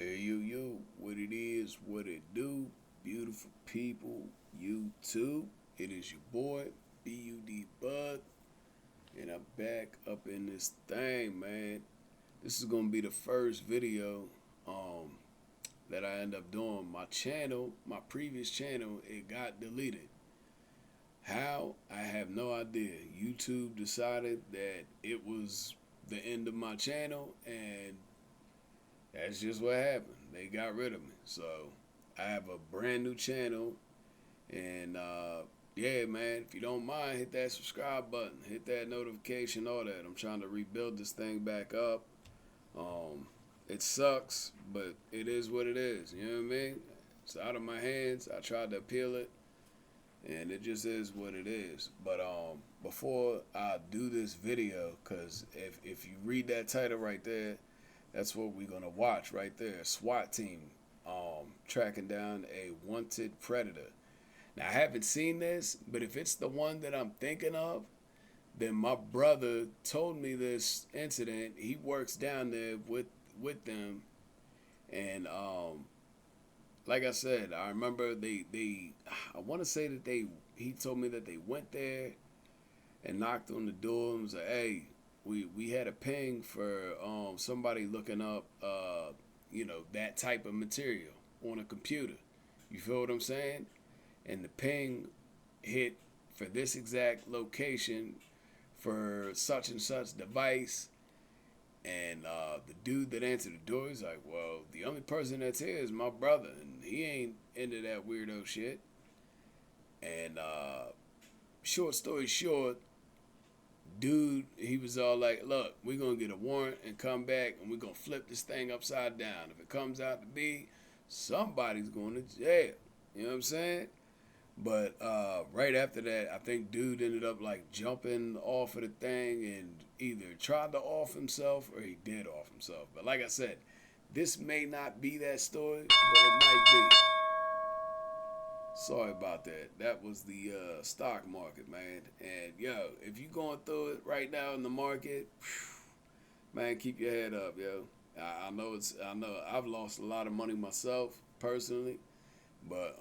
Hey, what it is, what it do, beautiful people, YouTube. It is your boy, BUD Bud, and I'm back up in this thing, man. This is gonna be the first video um that I end up doing. My channel, my previous channel, it got deleted. How? I have no idea. YouTube decided that it was the end of my channel, and that's just what happened. They got rid of me. So I have a brand new channel, and yeah, man, if you don't mind, hit that subscribe button, hit that notification, all that. I'm trying to rebuild this thing back up. It sucks, but it is what it is. You know what I mean? It's out of my hands. I tried to appeal it, and it just is what it is. But before I do this video, cause if you read that title right there, that's what we're gonna watch right there. SWAT team tracking down a wanted predator. Now I haven't seen this, but if it's the one that I'm thinking of, then my brother told me this incident. He works down there with them, and like I said, I remember I want to say that he told me that they went there and knocked on the door and was like, hey, we had a ping for somebody looking up that type of material on a computer. You feel what I'm saying? And the ping hit for this exact location for such and such device. And the dude that answered the door is like, well, the only person that's here is my brother, and he ain't into that weirdo shit. And short story short, dude, he was all like, look, we're going to get a warrant and come back, and we're going to flip this thing upside down. If it comes out to be, somebody's going to jail. You know what I'm saying? But right after that, I think dude ended up like jumping off of the thing and either tried to off himself or he did off himself. But like I said, this may not be that story, but it might be. Sorry about that. That was the stock market, man. And yo, if you going through it right now in the market, man, keep your head up, yo. I know I've lost a lot of money myself personally, but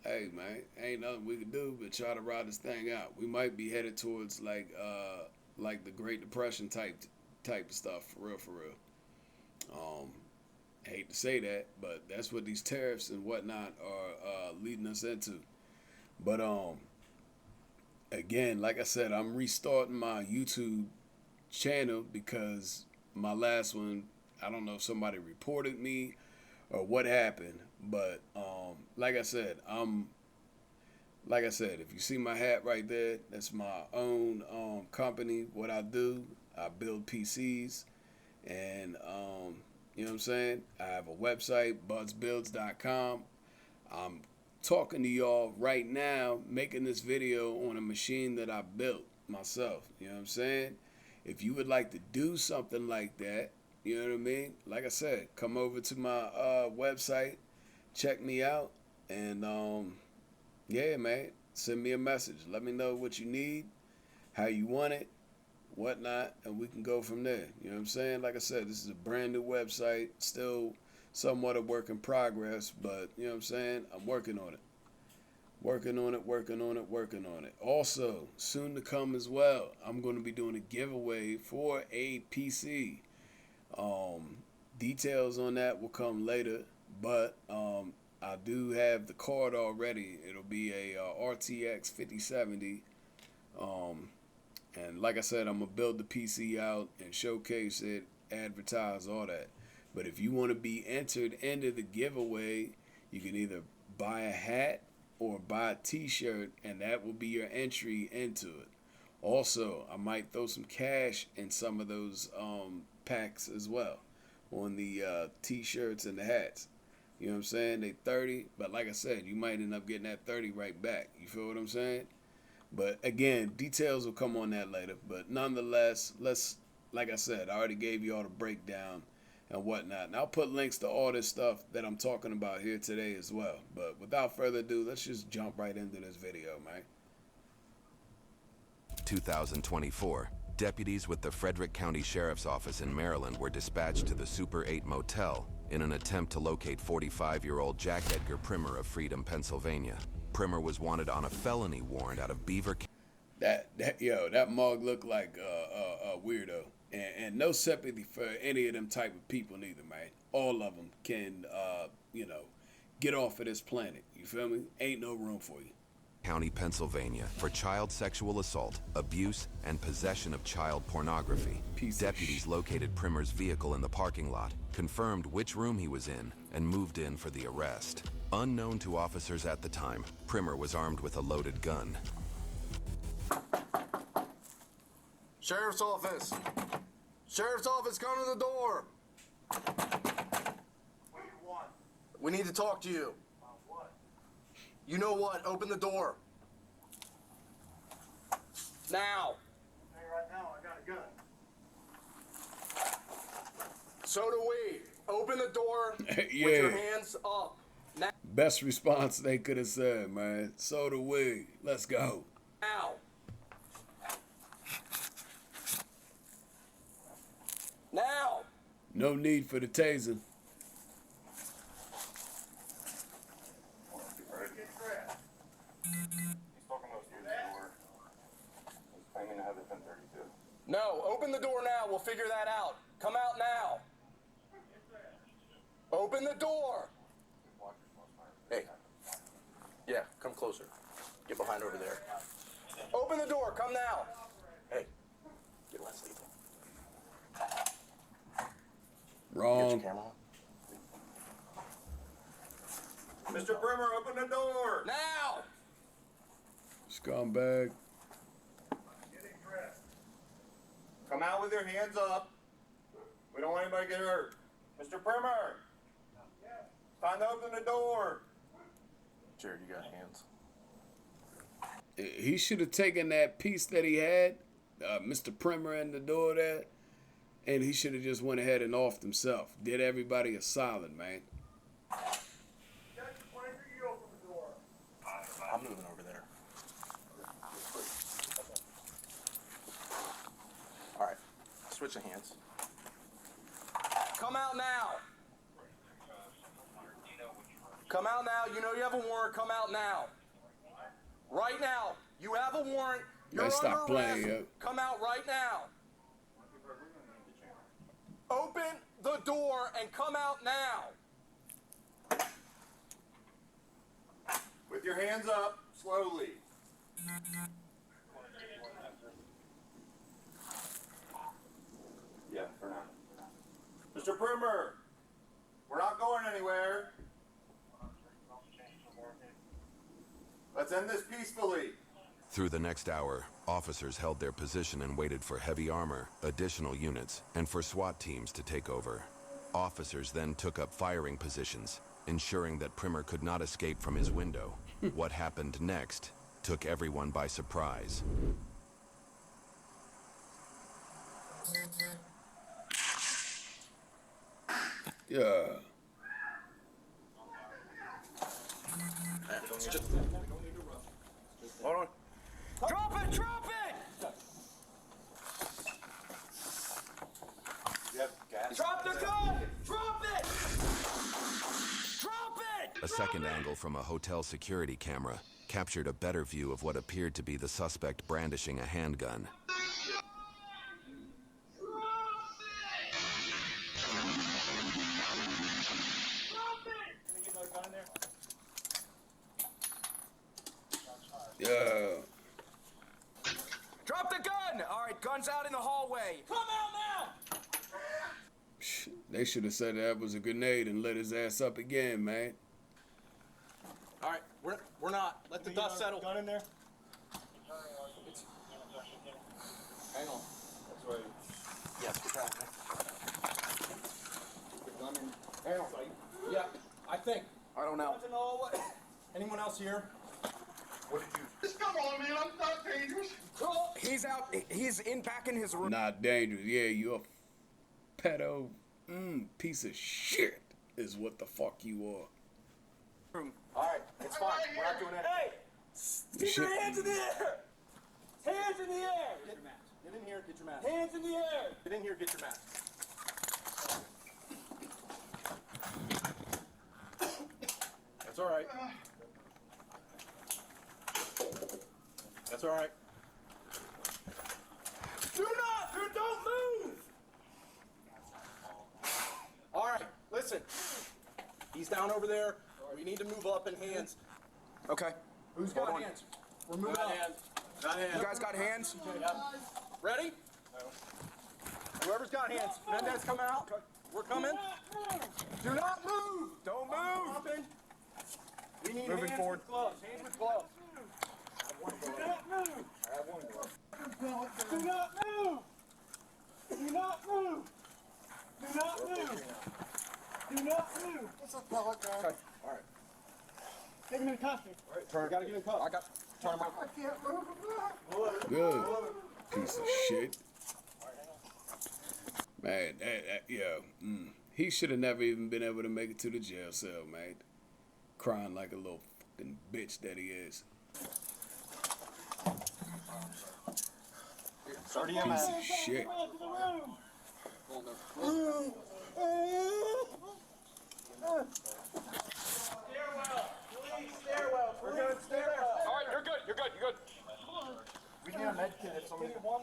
hey, man, ain't nothing we can do but try to ride this thing out. We might be headed towards like the Great Depression type of stuff, for real, for real. I hate to say that, but that's what these tariffs and whatnot are leading us into. But again, like I said, I'm restarting my YouTube channel because my last one, I don't know if somebody reported me or what happened, but like I said, if you see my hat right there, that's my own company. What I do, I build PCs, and you know what I'm saying? I have a website, budsbuilds.com. I'm talking to y'all right now, making this video on a machine that I built myself. You know what I'm saying? If you would like to do something like that, you know what I mean? Like I said, come over to my website, check me out, and yeah, man, send me a message. Let me know what you need, how you want it, whatnot, and we can go from there. You know what I'm saying? Like I said, this is a brand new website, still somewhat a work in progress, but you know what I'm saying? I'm working on it. Working on it. Also, soon to come as well, I'm going to be doing a giveaway for a PC. Details on that will come later, but I do have the card already. It'll be a RTX 5070. And like I said, I'm going to build the PC out and showcase it, advertise, all that. But if you want to be entered into the giveaway, you can either buy a hat or buy a t-shirt, and that will be your entry into it. Also, I might throw some cash in some of those packs as well on the t-shirts and the hats. You know what I'm saying? They 30, but like I said, you might end up getting that 30 right back. You feel what I'm saying? But again, details will come on that later. But nonetheless, like I said, I already gave you all the breakdown and whatnot. And I'll put links to all this stuff that I'm talking about here today as well. But without further ado, let's just jump right into this video, man. 2024, deputies with the Frederick County Sheriff's Office in Maryland were dispatched to the Super 8 motel in an attempt to locate 45-year-old Jack Edgar Primer of Freedom, Pennsylvania. Primer was wanted on a felony warrant out of Beaver County. That mug looked like a weirdo, and no sympathy for any of them type of people neither, man. All of them can, get off of this planet. You feel me? Ain't no room for you. County, Pennsylvania, for child sexual assault, abuse, and possession of child pornography. Deputies located Primer's vehicle in the parking lot, confirmed which room he was in, and moved in for the arrest. Unknown to officers at the time, Primer was armed with a loaded gun. Sheriff's office! Sheriff's office, come to the door! What do you want? We need to talk to you. What? You know what? Open the door. Now! Hey, right now, I got a gun. So do we. Open the door with Yeah. your hands up. Now! Best response they could have said, man. So do we. Let's go. Now! Now! No need for the tasing. Get dressed. He's talking about through the door. He's claiming to have the 1032. No, open the door now. We'll figure that out. Come out now. Open the door. Hey. Yeah, come closer. Get behind over there. Open the door. Come now. Hey. Get less lethal. Get your Wrong. camera on. Mr. Primer, open the door! Now! Scumbag. Getting dressed. Come out with your hands up. We don't want anybody to get hurt. Mr. Primer! Time to open the door! Jared, you got hands. He should have taken that piece that he had, Mr. Primer in the door there, and he should have just went ahead and offed himself. Did everybody a solid, man. Judge Flanker, you open the door. I'm moving over there. All right, switch the hands. Come out now. Come out now. You know you have a warrant. Come out now. Right now. You have a warrant. You're Man, stop under arrest. playing, yo. Come out right now. Open the door and come out now. With your hands up, slowly. Yeah, for now. Mr. Primer, we're not going anywhere. Let's end this peacefully. Through the next hour, officers held their position and waited for heavy armor, additional units, and for SWAT teams to take over. Officers then took up firing positions, ensuring that Primer could not escape from his window. What happened next took everyone by surprise. Yeah. Hold on. Drop it! Drop it! Drop the gun! Drop it! Drop it! A second angle from a hotel security camera captured a better view of what appeared to be the suspect brandishing a handgun. Yeah. Drop the gun! All right, gun's out in the hallway. Come out now! They should have said that was a grenade and lit his ass up again, man. All right, we're not. Let the dust settle. Gun in there? Hang on. That's right. Yes, get that. The gun in. Hang on. Yeah, I think. I don't know. Anyone else here? What did you? Just come on, man. I'm not dangerous. He's out. He's in back in his room. Not dangerous. Yeah, you a pedo piece of shit is what the fuck you are. All right, it's fine. We're not doing anything. Hey! Stick your hands in the air! Hands in the air! Get in here, get your mask. Hands in the air! Get in here, get your mask. all right. That's all right. Don't move! All right, listen. He's down over there. We need to move up in hands. Okay. Who's got hands? We're moving up. You guys got hands? Yep. Ready? Whoever's got hands. Mendez, come out. We're coming. Do not move. Don't move. Stopping. We need Moving hands forward. with gloves. Hands with gloves. Do not move. I have one glove. Do not move. Do not move. Do not move. Do not move. What's up, pellet gun? Okay. All right. Take him in custody. All right. Turn. We gotta get in cuffs. I got. Turn him I out. can't move. Good. Piece of shit. Man, he should have never even been able to make it to the jail cell, man. Crying like a little fucking bitch that he is. Piece of shit. Stairwell. We're good. Stairwell. All right, you're good. You're good. You're good. We need a med kit. It's We need one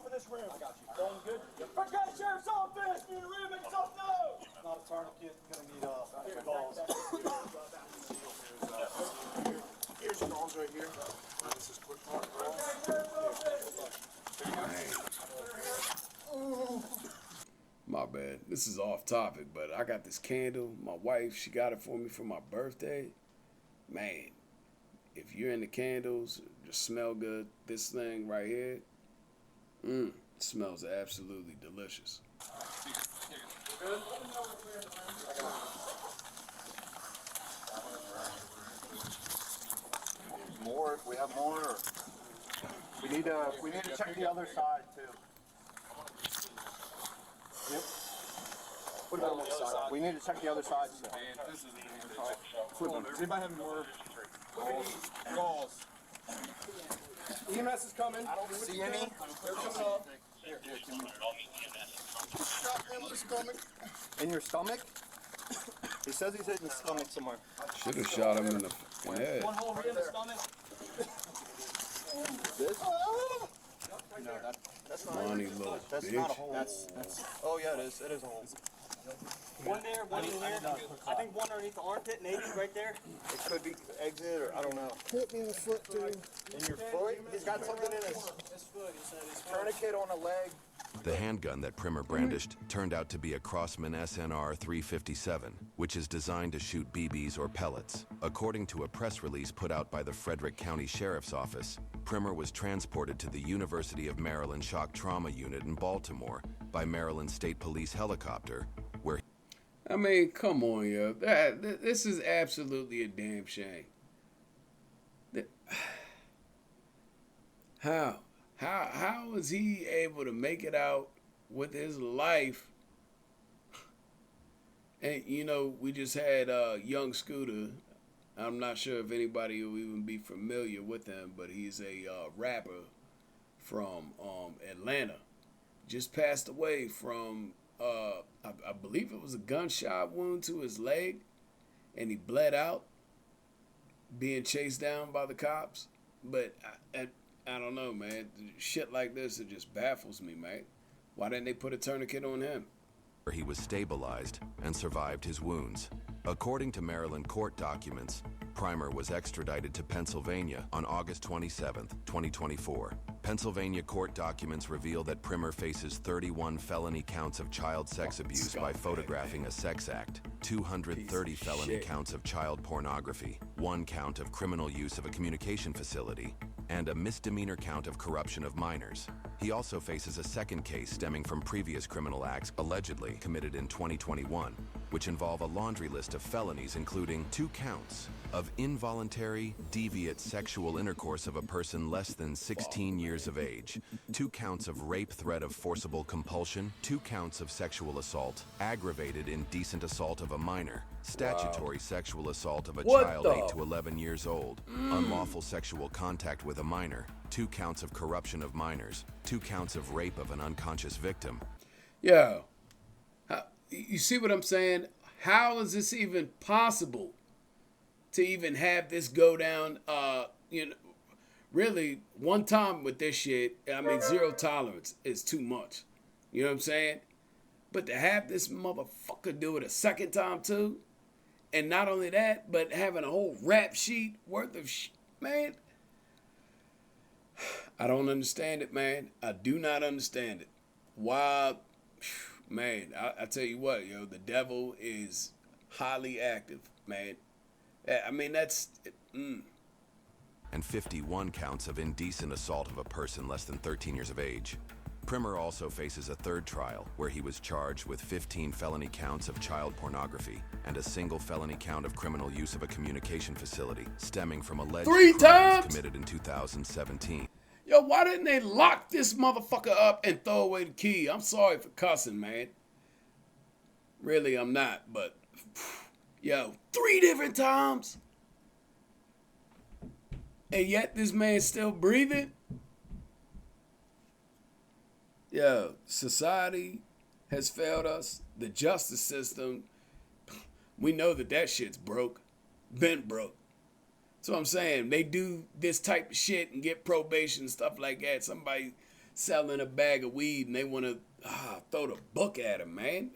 for this room. I got you. Going good? For the sheriff's office. Need a room. Make yourself known. not a tourniquet. Gonna need gauze. Here's your gauze right here. This is quick mark. My bad. This is off topic, but I got this candle. My wife, she got it for me for my birthday. Man, if you're into candles, just smell good. This thing right here, smells absolutely delicious. More if we have more. Or we need to check the other side too. Yep. What about the other side? We need to check the other side too. Does anybody have more gauze? EMS is coming. I don't see any. They're coming up. In your stomach? He says he's hitting the stomach somewhere. Should have shot him in the head. One hole right in the stomach. This? No, that's not. Money little That's bitch. not a hole. That's. Oh yeah, it is. It is a hole. One there, one in there. I think one underneath the armpit, maybe right there. It could be exit or I don't know. Hit me in the foot too. In your foot? He's got something in his tourniquet on a leg. The handgun that Primer brandished turned out to be a Crossman SNR 357, which is designed to shoot BBs or pellets. According to a press release put out by the Frederick County Sheriff's Office, Primer was transported to the University of Maryland Shock Trauma Unit in Baltimore by Maryland State Police helicopter, where I mean, come on, yo. This is absolutely a damn shame. How is he able to make it out with his life? And, you know, we just had Young Scooter. I'm not sure if anybody will even be familiar with him, but he's a rapper from Atlanta. Just passed away from, I believe it was a gunshot wound to his leg, and he bled out, being chased down by the cops. But I don't know, man. Shit like this, it just baffles me, man. Why didn't they put a tourniquet on him? he was stabilized and survived his wounds. According to Maryland court documents, Primer was extradited to Pennsylvania on August 27, 2024. Pennsylvania court documents reveal that Primer faces 31 felony counts of child sex abuse by photographing a sex act, 230 felony counts of child pornography, 1 count of criminal use of a communication facility, and a misdemeanor count of corruption of minors. He also faces a second case stemming from previous criminal acts allegedly committed in 2021, which involve a laundry list of felonies including 2 counts of involuntary, deviant sexual intercourse of a person less than 16 years of age, 2 counts of rape threat of forcible compulsion, 2 counts of sexual assault, aggravated indecent assault of a minor, statutory sexual assault of a child 8 to 11 years old, unlawful sexual contact with a minor, 2 counts of corruption of minors, 2 counts of rape of an unconscious victim. Yo, you see what I'm saying? How is this even possible? to even have this go down. Really, one time with this shit, I mean, zero tolerance is too much. You know what I'm saying? But to have this motherfucker do it a second time too, and not only that, but having a whole rap sheet worth of man, I don't understand it, man. I do not understand it. Why, man, I tell you what, yo, the devil is highly active, man. I mean, that's... And 51 counts of indecent assault of a person less than 13 years of age. Primer also faces a third trial where he was charged with 15 felony counts of child pornography and a single felony count of criminal use of a communication facility stemming from alleged crimes committed in 2017. Yo, why didn't they lock this motherfucker up and throw away the key? I'm sorry for cussing, man. Really, I'm not, but yo, 3 different times? And yet this man's still breathing? Yo, society has failed us. The justice system, we know that shit's broke. Been broke. That's what I'm saying. They do this type of shit and get probation and stuff like that. Somebody selling a bag of weed and they want to throw the book at him, man.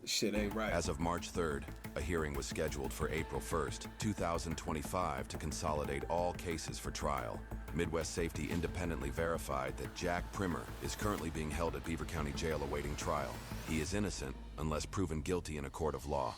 Shit ain't right. As of March 3rd, a hearing was scheduled for April 1st, 2025 to consolidate all cases for trial. Midwest Safety independently verified that Jack Primer is currently being held at Beaver County Jail awaiting trial. He is innocent unless proven guilty in a court of law.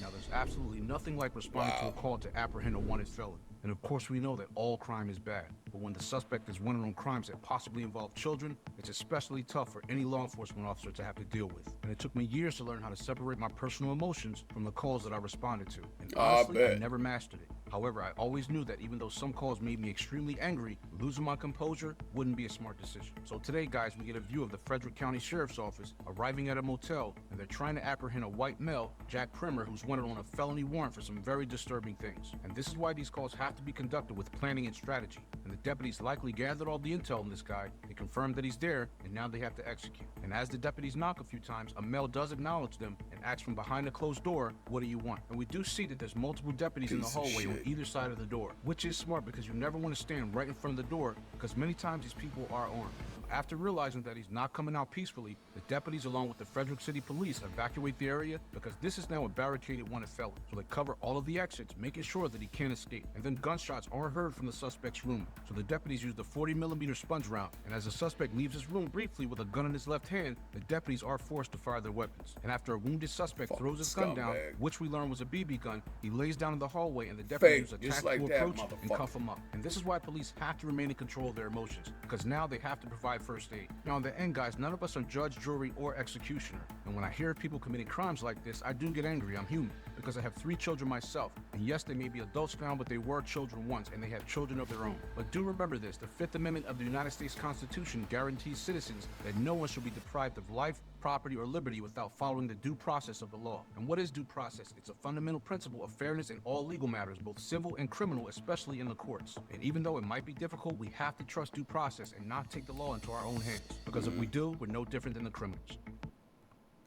Now, there's absolutely nothing like responding to a call to apprehend a wanted felon. And of course, we know that all crime is bad. But when the suspect is wanted on crimes that possibly involve children, it's especially tough for any law enforcement officer to have to deal with. And it took me years to learn how to separate my personal emotions from the calls that I responded to. And honestly, I never mastered it. However, I always knew that even though some calls made me extremely angry, losing my composure wouldn't be a smart decision. So today, guys, we get a view of the Frederick County Sheriff's Office arriving at a motel, and they're trying to apprehend a white male, Jack Primer, who's wanted on a felony warrant for some very disturbing things. And this is why these calls have to be conducted with planning and strategy. And the deputies likely gathered all the intel on this guy, they confirmed that he's there, and now they have to execute. And as the deputies knock a few times, a male does acknowledge them and asks from behind a closed door, "What do you want?" And we do see that there's multiple deputies in the hallway on either side of the door, which is smart because you never want to stand right in front of the door because many times these people are armed. After realizing that he's not coming out peacefully, the deputies along with the Frederick City Police evacuate the area because this is now a barricaded wanted felon. So they cover all of the exits, making sure that he can't escape. And then gunshots are heard from the suspect's room. So the deputies use the 40mm sponge round. And as the suspect leaves his room briefly with a gun in his left hand, the deputies are forced to fire their weapons. And after a wounded suspect throws his gun down, which we learn was a BB gun, he lays down in the hallway and the deputies use a tactical approach and cuff him up. And this is why police have to remain in control of their emotions, because now they have to provide first aid. Now in the end, guys, none of us are judge, jury, or executioner. And when I hear people committing crimes like this, I do get angry. I'm human, because I have 3 children myself. And yes, they may be adults now, but they were children once, and they have children of their own. But do remember this, the 5th Amendment of the United States Constitution guarantees citizens that no one should be deprived of life, property, or liberty without following the due process of the law. And what is due process? It's a fundamental principle of fairness in all legal matters, both civil and criminal, especially in the courts. And even though it might be difficult, we have to trust due process and not take the law into our own hands. Because if we do, we're no different than the criminals.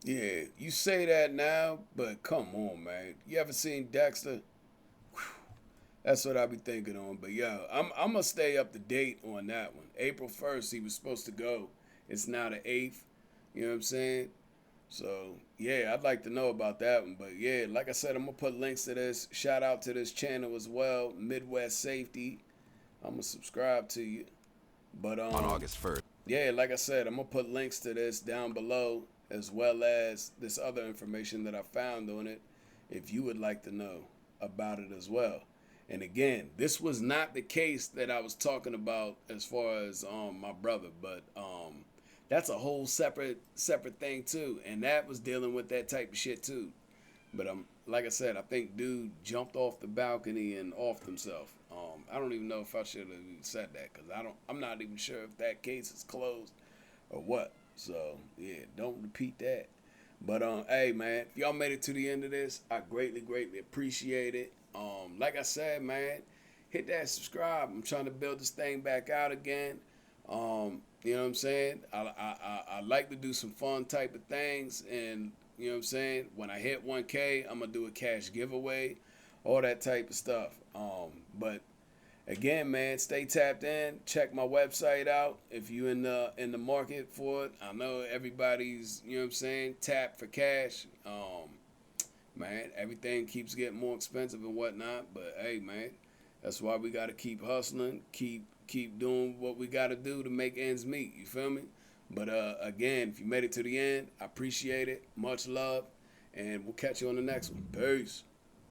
Yeah, you say that now, but come on, man. You ever seen Dexter? Whew. That's what I be thinking on. But yo, I'm gonna stay up to date on that one. April 1st, he was supposed to go. It's now the 8th. You know what I'm saying? So, yeah, I'd like to know about that one. But, yeah, like I said, I'm going to put links to this. Shout out to this channel as well, Midwest Safety. I'm going to subscribe to you. But on August 1st. Yeah, like I said, I'm going to put links to this down below as well as this other information that I found on it if you would like to know about it as well. And, again, this was not the case that I was talking about as far as my brother, but that's a whole separate thing too, and that was dealing with that type of shit too. But like I said, I think dude jumped off the balcony and offed himself. I don't even know if I should have even said that because I'm not even sure if that case is closed or what. So yeah, don't repeat that. But hey man, if y'all made it to the end of this, I greatly appreciate it. Like I said, man, hit that subscribe. I'm trying to build this thing back out again. You know what I'm saying? I like to do some fun type of things, and You know what I'm saying? When I hit 1K, I'm gonna do a cash giveaway, all that type of stuff. But again, man, stay tapped in. Check my website out if you in the market for it. I know everybody's, you know what I'm saying, tapped for cash. Man, everything keeps getting more expensive and whatnot. But hey, man, that's why we gotta keep hustling, keep doing what we gotta do to make ends meet. You feel me? But again, if you made it to the end, I appreciate it. Much love, and we'll catch you on the next one. Peace.